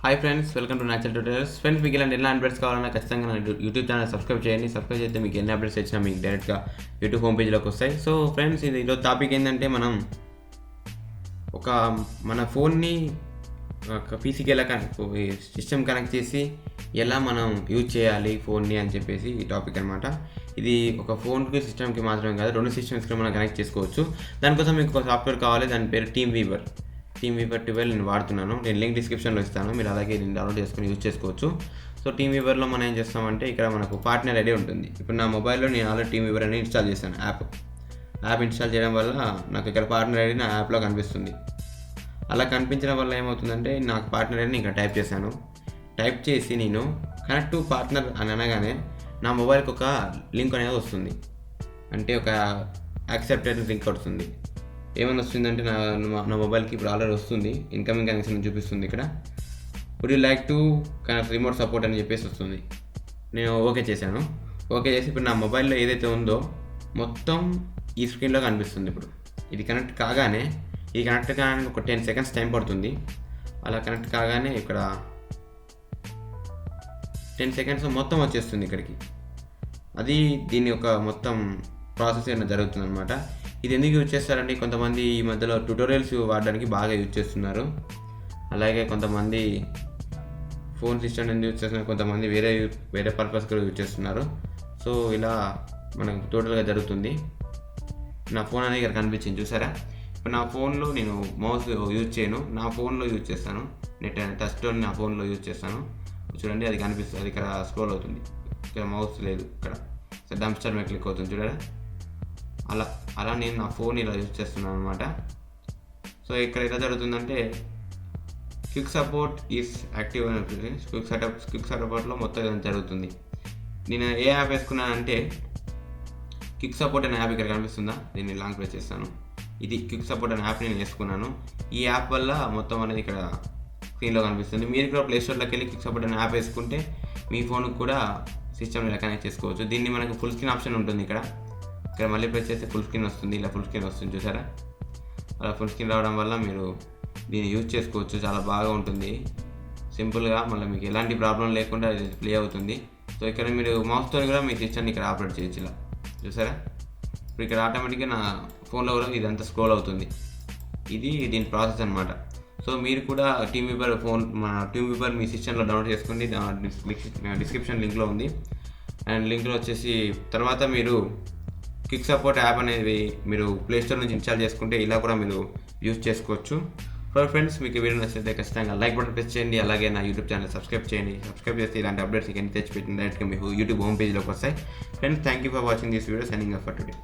Hi friends, welcome to natural tutorials. Friends, మీకు ఇలాంటి ఎన్ని అప్డేట్స్ కావాలన్నా ఖచ్చితంగా నా యూట్యూబ్ ఛానల్ సబ్స్క్రైబ్ చేయండి. సబ్స్క్రైబ్ చేస్తే మీకు ఎన్ని అప్డేట్స్ వచ్చినా మీకు డైరెక్ట్గా యూట్యూబ్ హోమ్ పేజ్లోకి వస్తాయి. సో ఫ్రెండ్స్, ఇది ఈరోజు టాపిక్ ఏంటంటే మనం మన ఫోన్ని పీసీకి ఎలా సిస్టమ్ కనెక్ట్ చేసి ఎలా మనం యూజ్ చేయాలి ఫోన్ని అని చెప్పేసి ఈ టాపిక్ అనమాట. ఇది ఒక ఫోన్కి సిస్టమ్కి మాత్రమే కాదు, రెండు సిస్టమ్స్కి మనం కనెక్ట్ చేసుకోవచ్చు. దానికోసం మీకు ఒక సాఫ్ట్వేర్ కావాలి, దాని పేరు టీమ్ వీవర్ 12 నేను వాడుతున్నాను. నేను లింక్ డిస్క్రిప్షన్లో ఇస్తాను, మీరు అలాగే దీన్ని డౌన్లోడ్ చేసుకుని యూజ్ చేసుకోవచ్చు. సో టీమ్ వీవర్లో మనం ఏం చేస్తామంటే ఇక్కడ మనకు పార్ట్నర్ ఐడి ఉంటుంది. ఇప్పుడు నా మొబైల్లో నేను ఆల్రెడీ టీమ్ వీవర్ అని ఇన్స్టాల్ చేశాను. యాప్ ఇన్స్టాల్ చేయడం వల్ల నాకు ఇక్కడ పార్ట్నర్ ఐడి నా యాప్లో కనిపిస్తుంది. అలా కనిపించడం వల్ల ఏమవుతుందంటే నాకు పార్ట్నర్ ఐడిని ఇక్కడ టైప్ చేశాను. టైప్ చేసి నేను కనెక్ట్ టు పార్ట్నర్ అని అనగానే నా మొబైల్కి ఒక లింక్ అనేది వస్తుంది. అంటే ఒక యాక్సెప్టెడ్ లింక్ వస్తుంది. ఏమైనా వస్తుందంటే నా మొబైల్కి ఇప్పుడు ఆల్రెడీ వస్తుంది, ఇన్కమింగ్ కనెక్షన్ చూపిస్తుంది. ఇక్కడ would you like to connect remote support అని చెప్పేసి వస్తుంది. నేను ఓకే చేశాను. ఓకే చేసి ఇప్పుడు నా మొబైల్లో ఏదైతే ఉందో మొత్తం ఈ స్క్రీన్లో కనిపిస్తుంది. ఇప్పుడు ఇది కనెక్ట్ కాగానే ఒక 10 సెకండ్స్ టైం పడుతుంది. అలా కనెక్ట్ కాగానే ఇక్కడ 10 సెకండ్స్ మొత్తం వచ్చేస్తుంది ఇక్కడికి. అది దీని యొక్క మొత్తం ప్రాసెస్ అయినా జరుగుతుంది అనమాట. ఇది ఎందుకు యూజ్ చేస్తారంటే కొంతమంది ఈ మధ్యలో ట్యూటోరియల్స్ వాడడానికి బాగా యూజ్ చేస్తున్నారు. అలాగే కొంతమంది ఫోన్ సిస్టమ్ ఎందుకు యూజ్ చేస్తున్నారు, కొంతమంది వేరే పర్పస్ కూడా యూజ్ చేస్తున్నారు. సో ఇలా మనకు టోటల్గా జరుగుతుంది. నా ఫోన్ అనేది ఇక్కడ కనిపించింది, చూసారా? ఇప్పుడు నా ఫోన్లో నేను మౌస్ యూజ్ చేయను, నా ఫోన్లో యూజ్ చేస్తాను. టచ్ స్టోన్ నా ఫోన్లో యూజ్ చేస్తాను. చూడండి, అది కనిపిస్తుంది, అది ఇక్కడ స్క్రోల్ అవుతుంది. ఇక్కడ మౌస్ లేదు, ఇక్కడ డంప్స్టర్ మీద క్లిక్ అవుతుంది, చూడరా? అలా నేను నా ఫోన్ ఇలా యూజ్ చేస్తున్నాను అనమాట. సో ఇక్కడ ఎలా జరుగుతుందంటే క్విక్ సపోర్ట్ ఈస్ యాక్టివ్ అని ఉంటుంది. క్విక్ సపోర్ట్లో మొత్తం ఇలా జరుగుతుంది. నేను ఏ యాప్ వేసుకున్నానంటే క్విక్ సపోర్ట్ అనే యాప్ ఇక్కడ కనిపిస్తుందా, దీన్ని లాంగ్ ప్రెస్ చేస్తాను. ఇది క్విక్ సపోర్ట్ అనే యాప్ నేను వేసుకున్నాను. ఈ యాప్ వల్ల మొత్తం అనేది ఇక్కడ స్క్రీన్లో కనిపిస్తుంది. మీరు కూడా ప్లేస్టోర్లోకి వెళ్ళి క్విక్ సపోర్ట్ అనే యాప్ వేసుకుంటే మీ ఫోన్కి కూడా సిస్టమ్ ఇలా కనెక్ట్ చేసుకోవచ్చు. దీన్ని మనకు ఫుల్ స్క్రీన్ ఆప్షన్ ఉంటుంది. ఇక్కడ మళ్ళీ ప్రెస్ చేస్తే ఫుల్ స్క్రీన్ వస్తుంది. ఇలా ఫుల్ స్క్రీన్ వస్తుంది, చూసారా? అలా ఫుల్ స్క్రీన్ రావడం వల్ల మీరు దీన్ని యూజ్ చేసుకోవచ్చు. చాలా బాగా ఉంటుంది, సింపుల్గా. మళ్ళీ మీకు ఎలాంటి ప్రాబ్లం లేకుండా ఇది ప్లే అవుతుంది. సో ఇక్కడ మీరు మౌస్తో కూడా మీ సిస్టమ్ని ఇక్కడ ఆపరేట్ చేయొచ్చు, ఇలా చూసారా? ఇప్పుడు ఇక్కడ ఆటోమేటిక్గా నా ఫోన్లో కూడా ఇదంతా స్క్రోల్ అవుతుంది. ఇది దీని ప్రాసెస్ అనమాట. సో మీరు కూడా టీమ్ వీవర్ మీ సిస్టంలో డౌన్లోడ్ చేసుకోండి. డిస్క్రిప్షన్ లింక్లో ఉంది. అండ్ లింక్లో వచ్చేసి తర్వాత మీరు క్విక్ సపోర్ట్ యాప్ అనేది మీరు ప్లేస్టోర్ నుంచి ఇన్స్టాల్ చేసుకుంటే ఇలా కూడా మీరు యూజ్ చేసుకోవచ్చు. ఫ్రెండ్స్, మీకు వీడియో నచ్చితే ఖచ్చితంగా లైక్ బటన్ ప్రెస్ చేయండి. అలాగే నా యూట్యూబ్ ఛానల్ సబ్స్క్రైబ్ చేయండి. సబ్స్క్రైబ్ చేస్తే ఇలాంటి అప్డేట్స్ ఎన్ని తెచ్చిపెట్టిన డైరెక్ట్గా మీకు యూట్యూబ్ హోమ్ పేజ్లోకి వస్తాయి. Friends, thank you for watching this video. Signing off for today.